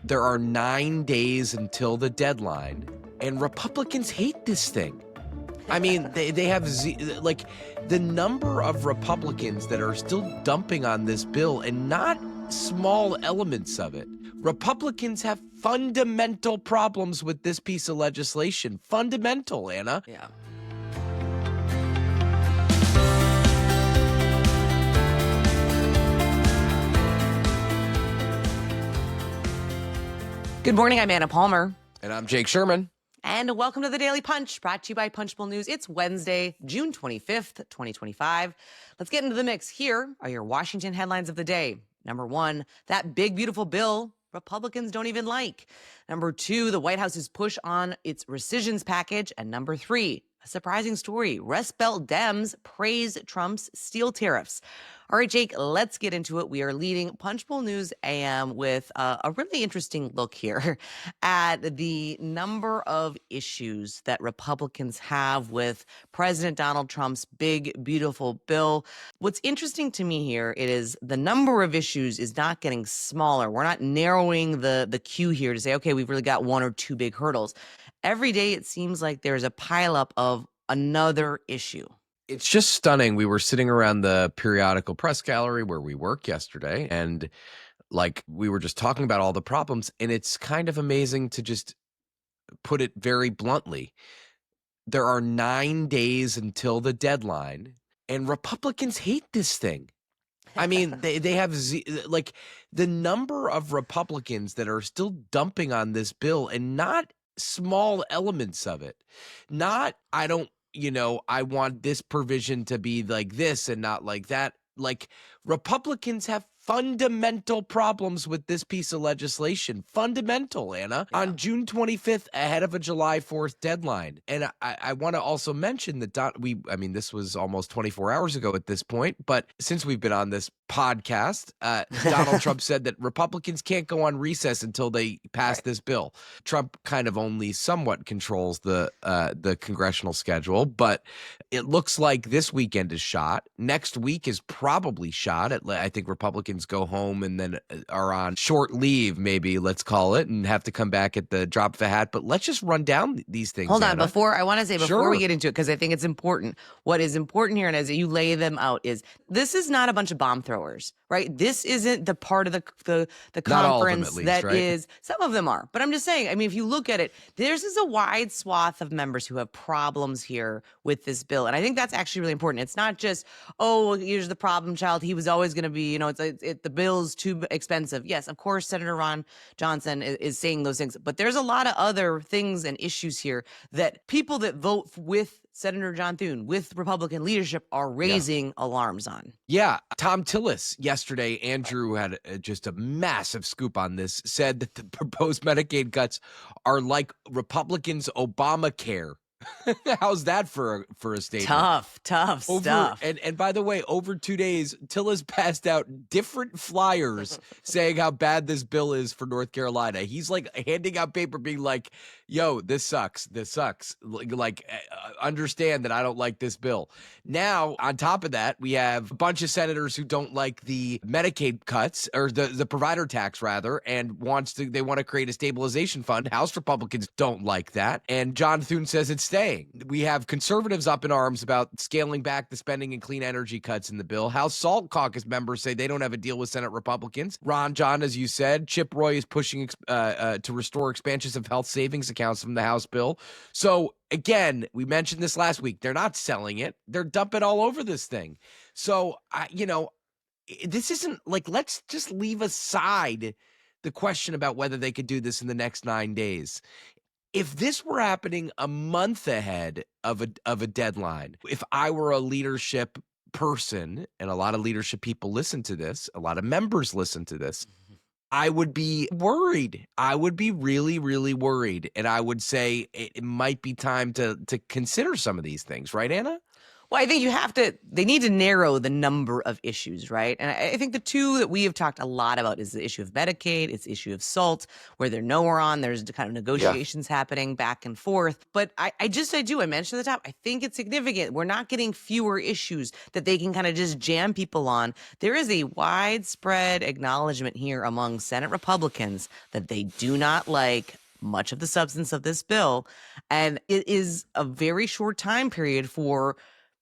There are 9 days until the deadline, and Republicans hate this thing. I mean, they have like the number of Republicans that are still dumping on this bill, and not small elements of it. Republicans have fundamental problems with this piece of legislation. Fundamental, Anna. Yeah. Good morning, I'm Anna Palmer. And I'm Jake Sherman. And welcome to the Daily Punch, brought to you by Punchbowl News. It's Wednesday, June 25th, 2025. Let's get into the mix. Here are your Washington headlines of the day. Number one, that big, beautiful bill Republicans don't even like. Number two, the White House's push on its rescissions package. And number three, a surprising story. Rust Belt Dems praise Trump's steel tariffs. All right, Jake, let's get into it. We are leading Punchbowl News AM with a really interesting look here at the number of issues that Republicans have with President Donald Trump's big, beautiful bill. What's interesting to me here, it is the number of issues is not getting smaller. We're not narrowing the queue here to say, okay, we've really got one or two big hurdles. Every day it seems like there's a pileup of another issue. It's just stunning. We were sitting around the periodical press gallery where we work yesterday, and like we were just talking about all the problems, and it's kind of amazing to just put it very bluntly. There are 9 days until the deadline, and Republicans hate this thing. I mean, they have like the number of Republicans that are still dumping on this bill, and not small elements of it. Not, I want this provision to be like this and not like that. Like, Republicans have fundamental problems with this piece of legislation. Fundamental, Anna. Yeah. On June 25th, ahead of a July 4th deadline. And I want to also mention that this was almost 24 hours ago at this point, but since we've been on this podcast, Donald Trump said that Republicans can't go on recess until they pass this bill. Trump kind of only somewhat controls the congressional schedule, but it looks like this weekend is shot. Next week is probably shot. I think Republicans go home and then are on short leave, maybe, let's call it, and have to come back at the drop of a hat. But let's just run down these things. Hold on, Anna. before we get into it, because I think it's important. What is important here, and as you lay them out, is this is not a bunch of bomb throwers, right? This isn't the part of the conference least, that right? is. Some of them are, but I'm just saying. I mean, if you look at it, there's a wide swath of members who have problems here with this bill, and I think that's actually really important. It's not just, oh, here's the problem child. He was always going to be, the bill's too expensive. Yes, of course, Senator Ron Johnson is saying those things, but there's a lot of other things and issues here that people that vote with Senator John Thune, with Republican leadership, are raising alarms on. Yeah. Tom Tillis yesterday, Andrew had just a massive scoop on this, said that the proposed Medicaid cuts are like Republicans' Obamacare. How's that for a statement? Tough stuff. And by the way, over 2 days, Tillis passed out different flyers saying how bad this bill is for North Carolina. He's like handing out paper being like, yo, this sucks. Understand that I don't like this bill. Now, on top of that, we have a bunch of senators who don't like the Medicaid cuts, or the provider tax rather, and they want to create a stabilization fund. House Republicans don't like that. And John Thune says it's staying. We have conservatives up in arms about scaling back the spending and clean energy cuts in the bill. House SALT caucus members say they don't have a deal with Senate Republicans. Ron John, as you said, Chip Roy is pushing to restore expansions of health savings accounts from the House bill. So again, we mentioned this last week. They're not selling it. They're dumping all over this thing. So, this isn't like, let's just leave aside the question about whether they could do this in the next 9 days. If this were happening a month ahead of a deadline, if I were a leadership person, and a lot of leadership people listen to this, a lot of members listen to this, I would be worried. I would be really, really worried. And I would say it might be time to consider some of these things. Right, Anna? Well, I think they need to narrow the number of issues, right? And I think the two that we have talked a lot about is the issue of Medicaid, it's the issue of SALT, where they're nowhere on. There's kind of Yeah. negotiations happening back and forth. But I mentioned at the top, I think it's significant. We're not getting fewer issues that they can kind of just jam people on. There is a widespread acknowledgement here among Senate Republicans that they do not like much of the substance of this bill. And it is a very short time period for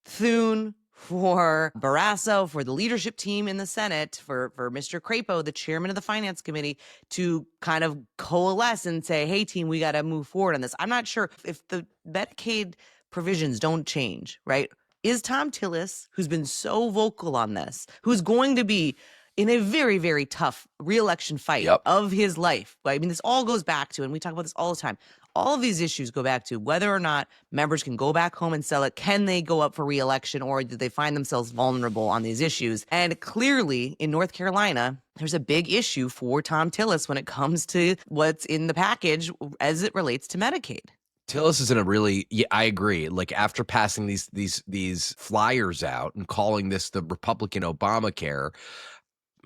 Thune, for Barrasso, for the leadership team in the Senate, for Mr. Crapo, the chairman of the Finance Committee, to kind of coalesce and say, hey, team, we got to move forward on this. I'm not sure if the Medicaid provisions don't change, right? Is Tom Tillis, who's been so vocal on this, who's going to be in a very, very tough reelection fight Yep. of his life. I mean, this all goes back to, and we talk about this all the time, all of these issues go back to whether or not members can go back home and sell it. Can they go up for reelection, or do they find themselves vulnerable on these issues? And clearly in North Carolina, there's a big issue for Tom Tillis when it comes to what's in the package as it relates to Medicaid. Tillis is in a really, yeah, I agree. Like after passing these flyers out and calling this the Republican Obamacare,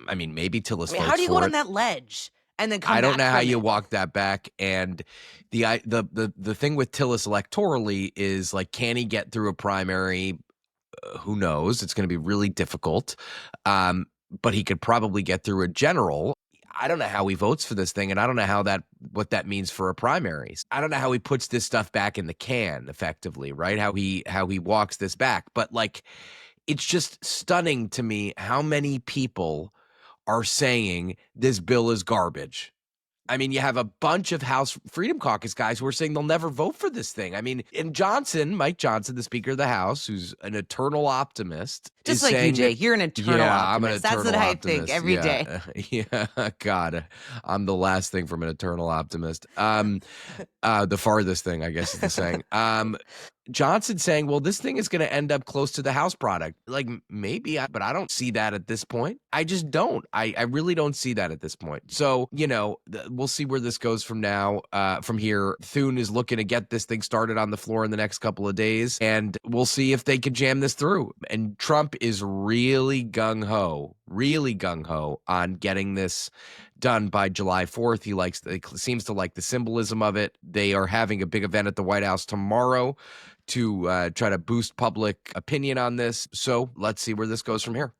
I mean, maybe Tillis How do votes you go for on it. that ledge and then come I don't back know how from you it? walk that back. And the thing with Tillis electorally is like, can he get through a primary? Who knows? It's going to be really difficult. But he could probably get through a general. I don't know how he votes for this thing, and I don't know what that means for a primaries. I don't know how he puts this stuff back in the can effectively, right? How he walks this back. But like, it's just stunning to me how many people are saying this bill is garbage. I mean, you have a bunch of House Freedom Caucus guys who are saying they'll never vote for this thing. I mean, and Mike Johnson, the Speaker of the House, who's an eternal optimist, Just is like you, saying that, Jake, you're an eternal yeah, I'm an optimist. That's what eternal I think optimist. every day. Yeah. Yeah. God, I'm the last thing from an eternal optimist. The farthest thing, I guess is the saying. Johnson saying, well, this thing is going to end up close to the House product. Like maybe, but I don't see that at this point. I just don't. I really don't see that at this point. So, we'll see where this goes from here. Thune is looking to get this thing started on the floor in the next couple of days, and we'll see if they can jam this through. And Trump is really gung-ho on getting this done by July 4th. He seems to like the symbolism of it. They are having a big event at the White House tomorrow to try to boost public opinion on this. So let's see where this goes from here.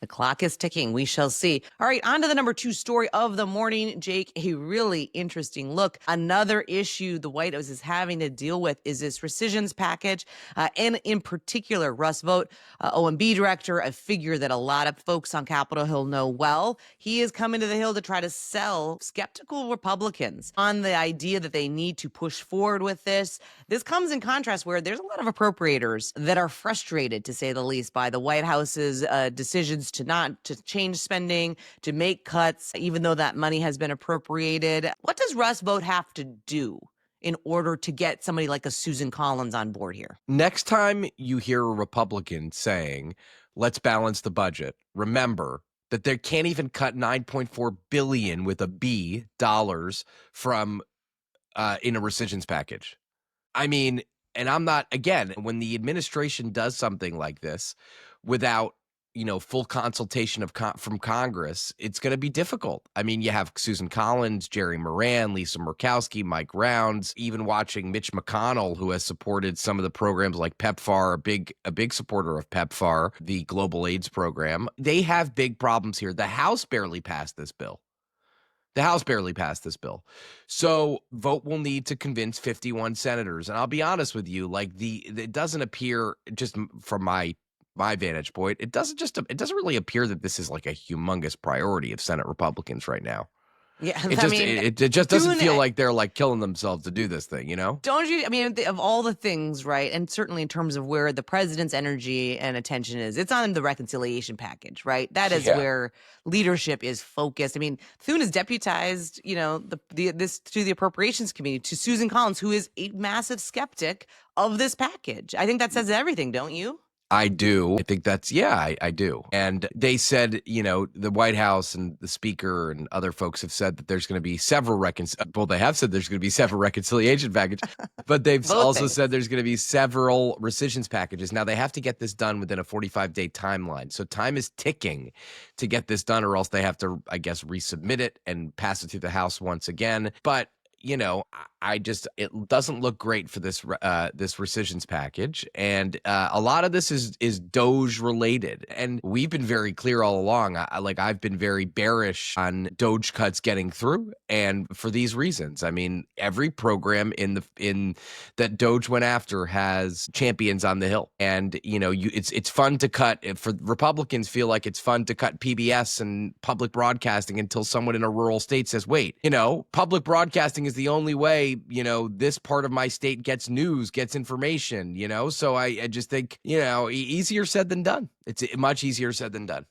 The clock is ticking. We shall see. All right, on to the number 2 story of the morning, Jake. A really interesting look. Another issue the White House is having to deal with is this rescissions package. And in particular, Russ Vought, OMB Director, a figure that a lot of folks on Capitol Hill know well. He is coming to the Hill to try to sell skeptical Republicans on the idea that they need to push forward with this. This comes in contrast where there's a lot of appropriators that are frustrated, to say the least, by the White House's decisions to change spending, to make cuts, even though that money has been appropriated. What does Russ Vought have to do in order to get somebody like a Susan Collins on board here? Next time you hear a Republican saying, let's balance the budget, remember that they can't even cut $9.4 billion with a B dollars from in a rescissions package. I mean, and I'm not, again, when the administration does something like this without full consultation from Congress, it's going to be difficult. I mean, you have Susan Collins, Jerry Moran, Lisa Murkowski, Mike Rounds, even watching Mitch McConnell, who has supported some of the programs like PEPFAR, a big supporter of PEPFAR, the global AIDS program. They have big problems here. The House barely passed this bill. So Vought will need to convince 51 senators. And I'll be honest with you, like it doesn't appear, just from my vantage point, it doesn't really appear that this is like a humongous priority of Senate Republicans right now. Yeah, It just doesn't feel like they're like killing themselves to do this thing, Don't you? I mean, of all the things, right? And certainly in terms of where the president's energy and attention is, it's on the reconciliation package, right? That is where leadership is focused. I mean, Thune has deputized, this to the Appropriations Committee, to Susan Collins, who is a massive skeptic of this package. I think that says everything, don't you? I do. I think that's, I do. And they said, the White House and the Speaker and other folks have said that there's going to be they have said there's going to be several reconciliation packages, but they've Both also things. said there's going to be several rescissions packages. Now, they have to get this done within a 45-day timeline. So time is ticking to get this done, or else they have to, I guess, resubmit it and pass it through the House once again. But it doesn't look great for this rescissions package, and a lot of this is Doge related, and we've been very clear all along. I've been very bearish on Doge cuts getting through, and for these reasons. I mean, every program in that Doge went after has champions on the Hill, and it's fun to cut. For Republicans, feel like it's fun to cut PBS and public broadcasting until someone in a rural state says, "Wait, public broadcasting is the only way, this part of my state gets news, gets information, So I just think, easier said than done. It's much easier said than done.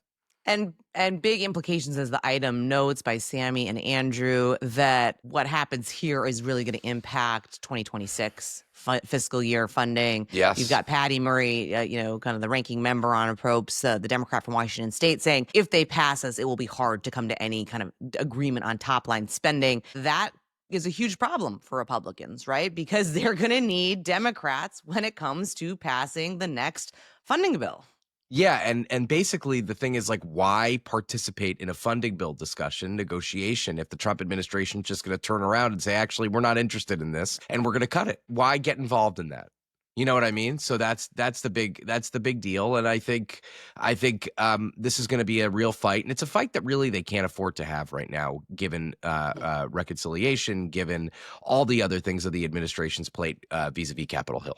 And big implications, as the item notes by Sammy and Andrew, that what happens here is really going to impact 2026 fiscal year funding. Yes. You've got Patty Murray, kind of the ranking member on approps, the Democrat from Washington State, saying if they pass us, it will be hard to come to any kind of agreement on top line spending. That is a huge problem for Republicans, right? Because they're going to need Democrats when it comes to passing the next funding bill. Yeah, and basically the thing is, why participate in a funding bill discussion, negotiation, if the Trump administration is just going to turn around and say, actually, we're not interested in this and we're going to cut it? Why get involved in that? You know what I mean? So that's the big deal, and I think this is going to be a real fight, and it's a fight that really they can't afford to have right now, given reconciliation, given all the other things of the administration's plate vis-a-vis Capitol Hill.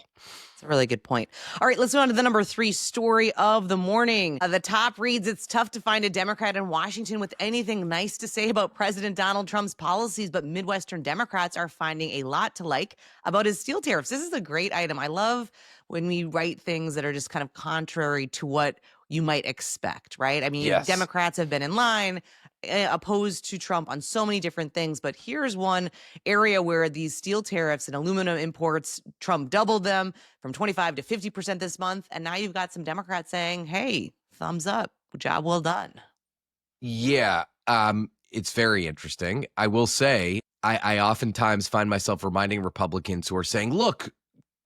That's a really good point. All right, let's move on to the number 3 story of the morning. The top reads, it's tough to find a Democrat in Washington with anything nice to say about President Donald Trump's policies, but Midwestern Democrats are finding a lot to like about his steel tariffs. This is a great item. I love when we write things that are just kind of contrary to what you might expect, right? I mean, Yes. Democrats have been in line opposed to Trump on so many different things, but here's one area where these steel tariffs and aluminum imports, Trump doubled them from 25 to 50% this month, and now you've got some Democrats saying, hey, thumbs up, job well done. Yeah, it's very interesting. I will say, I oftentimes find myself reminding Republicans who are saying, look,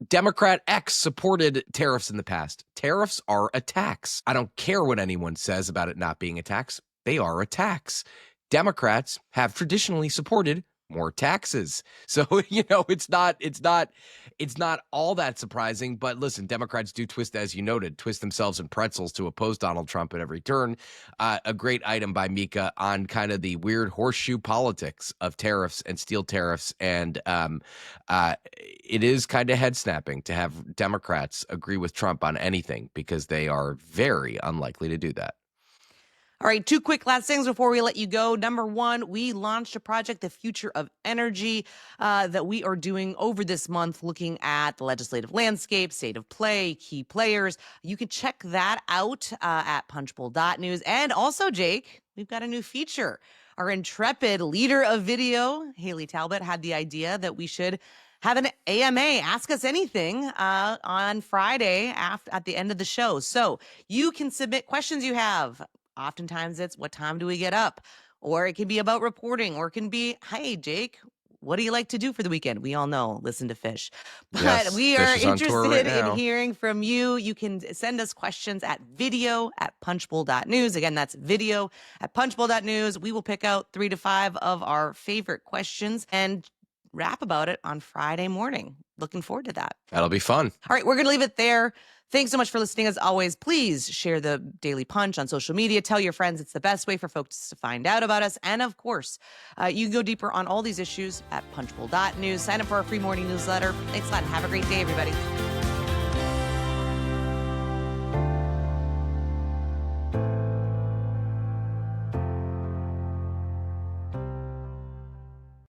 Democrat X supported tariffs in the past. Tariffs are a tax. I don't care what anyone says about it not being a tax. They are a tax. Democrats have traditionally supported more taxes. So, it's not all that surprising, but listen, Democrats do twist, as you noted, twist themselves in pretzels to oppose Donald Trump at every turn. A great item by Mika on kind of the weird horseshoe politics of tariffs and steel tariffs. And it is kind of head snapping to have Democrats agree with Trump on anything, because they are very unlikely to do that. All right, 2 quick last things before we let you go. Number 1, we launched a project, The Future of Energy, that we are doing over this month, looking at the legislative landscape, state of play, key players. You can check that out at punchbowl.news. And also, Jake, we've got a new feature. Our intrepid leader of video, Haley Talbot, had the idea that we should have an AMA, Ask Us Anything, on Friday at the end of the show. So you can submit questions you have. Oftentimes it's, what time do we get up? Or it can be about reporting, or it can be, hey, Jake, what do you like to do for the weekend? We all know, listen to Fish. But Yes, we Fish are is on tour interested right now. in hearing from you. You can send us questions at video@punchbowl.news. Again, that's video@punchbowl.news. We will pick out 3 to 5 of our favorite questions and rap about it on Friday morning. Looking forward to that. That'll be fun. All right, we're going to leave it there. Thanks so much for listening. As always, please share the Daily Punch on social media. Tell your friends. It's the best way for folks to find out about us. And of course, you can go deeper on all these issues at punchbowl.news. Sign up for our free morning newsletter. Thanks a lot and have a great day, everybody.